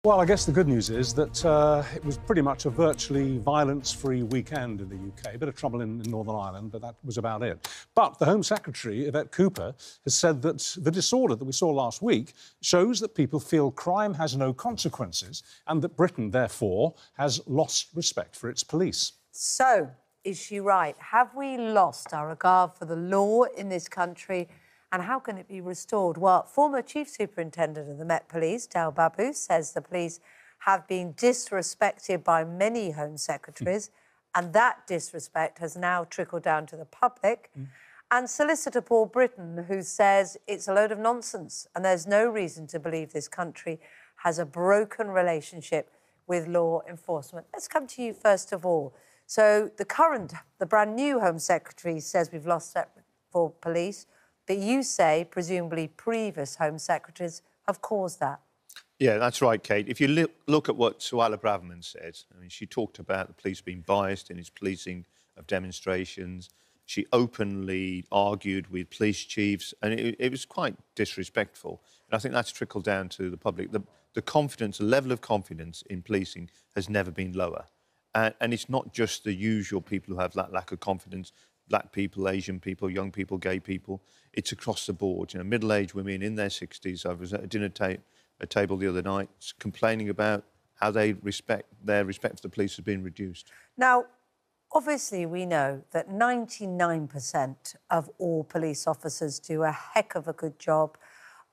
Well, I guess the good news is that it was pretty much a virtually violence-free weekend in the UK. A bit of trouble in Northern Ireland, but that was about it. But the Home Secretary, Yvette Cooper, has said that the disorder that we saw last week shows that people feel crime has no consequences and that Britain, therefore, has lost respect for its police. So, is she right? Have we lost our regard for the law in this country? And how can it be restored? Well, former Chief Superintendent of the Met Police, Dal Babu, says the police have been disrespected by many Home Secretaries, and that disrespect has now trickled down to the public. And Solicitor Britton, who says it's a load of nonsense and there's no reason to believe this country has a broken relationship with law enforcement. Let's come to you first of all. So the brand new Home Secretary says we've lost that for police. But you say, presumably, previous Home Secretaries have caused that. Yeah, that's right, Kate. If you look at what Suella Braverman said, I mean, she talked about the police being biased in its policing of demonstrations. She openly argued with police chiefs, and it was quite disrespectful. And I think that's trickled down to the public. The confidence, the level of confidence in policing has never been lower. And it's not just the usual people who have that lack of confidence. Black people, Asian people, young people, gay people. It's across the board. You know, middle-aged women in their 60s. I was at a dinner table the other night complaining about how their respect for the police has been reduced. Now, obviously, we know that 99% of all police officers do a heck of a good job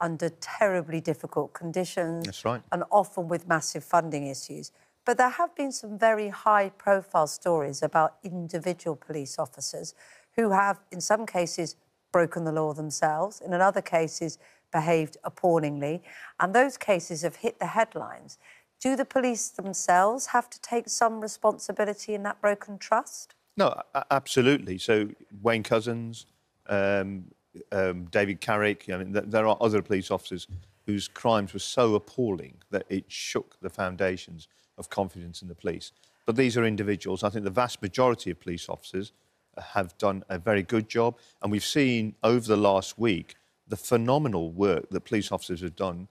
under terribly difficult conditions. That's right. And often with massive funding issues. But there have been some very high-profile stories about individual police officers who have, in some cases, broken the law themselves, and in other cases, behaved appallingly. And those cases have hit the headlines. Do the police themselves have to take some responsibility in that broken trust? No, absolutely. So Wayne Couzens, David Carrick, I mean, there are other police officers whose crimes were so appalling that it shook the foundations of confidence in the police. But these are individuals. I think the vast majority of police officers have done a very good job. And we've seen over the last week the phenomenal work that police officers have done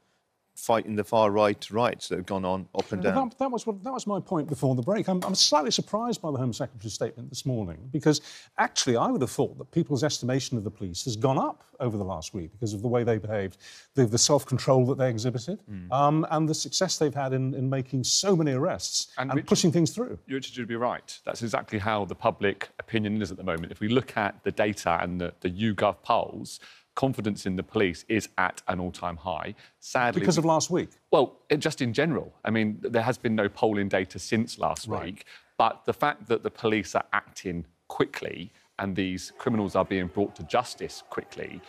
fighting the far-right riots that have gone on up and down. That was my point before the break. I'm slightly surprised by the Home Secretary's statement this morning because, actually, I would have thought that people's estimation of the police has gone up over the last week because of the way they behaved, the self-control that they exhibited, and the success they've had in making so many arrests and Richard, pushing things through. Richard, you'd be right. That's exactly how the public opinion is at the moment. If we look at the data and the YouGov polls, confidence in the police is at an all-time high. Sadly, because of last week? Well, just in general. I mean, there has been no polling data since last week, but the fact that the police are acting quickly and these criminals are being brought to justice quickly,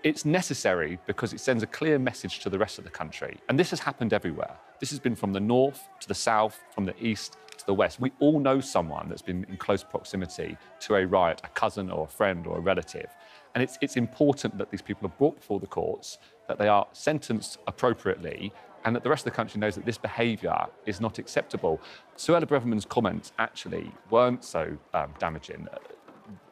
it's necessary because it sends a clear message to the rest of the country. And this has happened everywhere. This has been from the north to the south, from the east to the west. We all know someone that's been in close proximity to a riot, a cousin or a friend or a relative. And it's important that these people are brought before the courts, that they are sentenced appropriately, and that the rest of the country knows that this behaviour is not acceptable. Suella Braverman's comments actually weren't so damaging.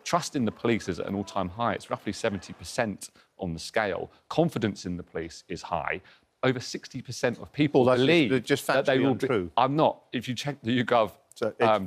Trust in the police is at an all-time high. It's roughly 70% on the scale. Confidence in the police is high. Over 60% of people believe just that they will untrue. be... I'm not. If you check the YouGov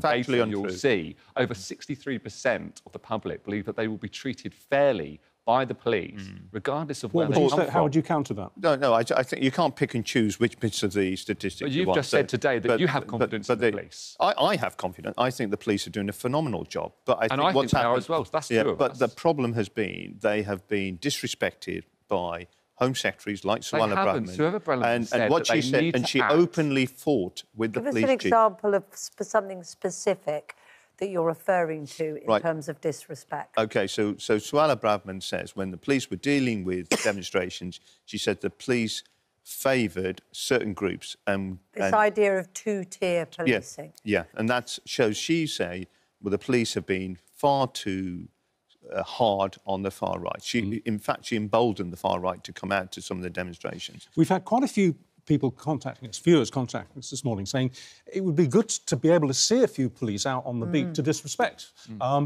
data, you'll see over 63% of the public believe that they will be treated fairly by the police, regardless of where they come from. How would you counter that? No, I think you can't pick and choose which bits of the statistics but you've just said today that you have confidence in the police. I have confidence. I think the police are doing a phenomenal job. But I think they are as well. That's true. But the problem has been they have been disrespected by Home Secretaries like Suella Braverman. And what she said, and she openly fought with the police chief. Give us an example of something specific that you're referring to in terms of disrespect. OK, so Suella Braverman says when the police were dealing with demonstrations, she said the police favoured certain groups. This idea of two-tier policing. Yeah, and that shows she say, well, the police have been far too hard on the far right. In fact, she emboldened the far right to come out to some of the demonstrations. We've had quite a few people contacting us, viewers contacting us this morning, saying it would be good to be able to see a few police out on the beat to disrespect,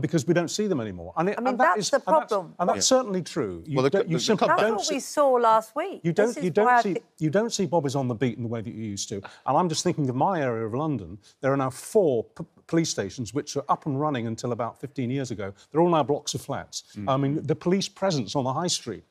because we don't see them anymore. And that's the problem. And that's certainly true. That's what we saw last week. You don't see bobbies on the beat in the way that you used to. And I'm just thinking of my area of London. There are now 4 police stations which are up and running until about 15 years ago. They're all now blocks of flats. I mean, the police presence on the high street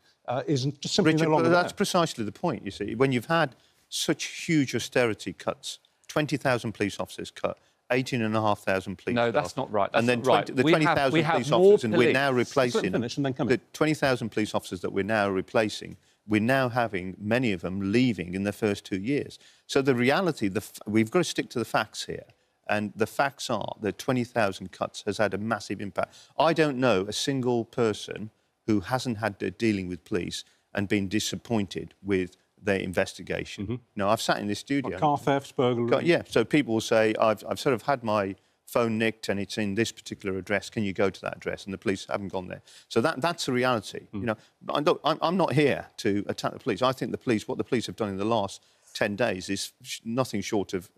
isn't just simply Richard, no longer that's there. precisely the point, you see. When you've had such huge austerity cuts, 20,000 police officers cut, 18,500 police. No, that's not right. That's and then not right. The 20,000 police officers, and we're now replacing the 20,000 police officers that we're now replacing. We're now having many of them leaving in their first 2 years. So the reality, we've got to stick to the facts here. And the facts are that 20,000 cuts has had a massive impact. I don't know a single person who hasn't had dealing with police and been disappointed with their investigation. No, I've sat in this studio. Like car thefts, burglary. Yeah, so people will say, I've sort of had my phone nicked and it's in this particular address. Can you go to that address? And the police haven't gone there. So that's a reality. You know, I'm not here to attack the police. I think the police, what the police have done in the last 10 days is nothing short of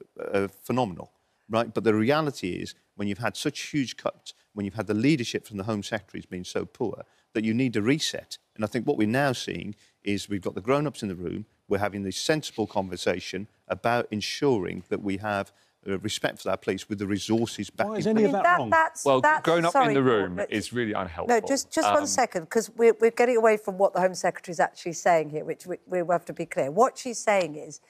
phenomenal, right? But the reality is, when you've had such huge cuts, when you've had the leadership from the Home Secretaries being so poor, that you need a reset. And I think what we're now seeing is we've got the grown-ups in the room, we're having this sensible conversation about ensuring that we have respect for our police with the resources back. Why is any of that wrong? Well, grown up in the room is really unhelpful. No, just 1 second, because we're getting away from what the Home Secretary is actually saying here, which we have to be clear. What she's saying is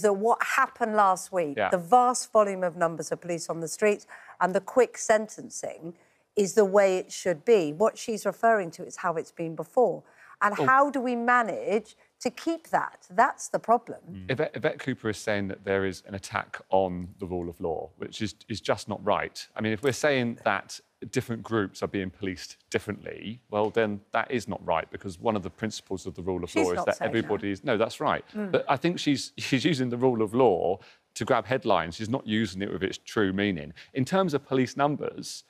that what happened last week, the vast volume of numbers of police on the streets and the quick sentencing is the way it should be. What she's referring to is how it's been before. And how do we manage to keep that? That's the problem. Yvette Cooper is saying that there is an attack on the rule of law, which is just not right. I mean, if we're saying that different groups are being policed differently, well, then that is not right, because one of the principles of the rule of law is that everybody is... No, that's right. But I think she's using the rule of law to grab headlines. She's not using it with its true meaning. In terms of police numbers,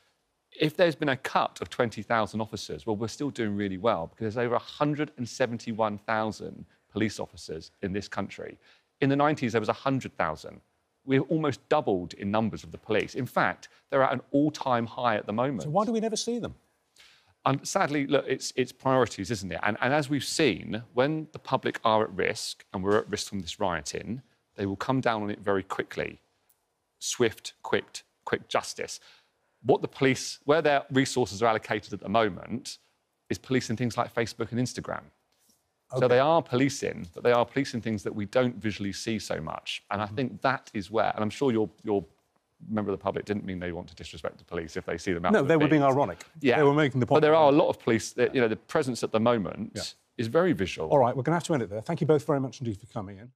if there's been a cut of 20,000 officers, well, we're still doing really well, because there's over 171,000 police officers in this country. In the 90s, there was 100,000. We've almost doubled in numbers of the police. In fact, they're at an all-time high at the moment. So why do we never see them? And sadly, look, it's priorities, isn't it? And as we've seen, when the public are at risk, and we're at risk from this rioting, they will come down on it very quickly. Swift, quick justice. What the police, where their resources are allocated at the moment, is policing things like Facebook and Instagram. Okay. So they are policing, but they are policing things that we don't visually see so much. And I think that is where, and I'm sure your member of the public didn't mean they want to disrespect the police if they see them out. No, they were being ironic. Yeah. They were making the point. But there are a lot of police that, you know, the presence at the moment is very visual. All right, we're going to have to end it there. Thank you both very much indeed for coming in.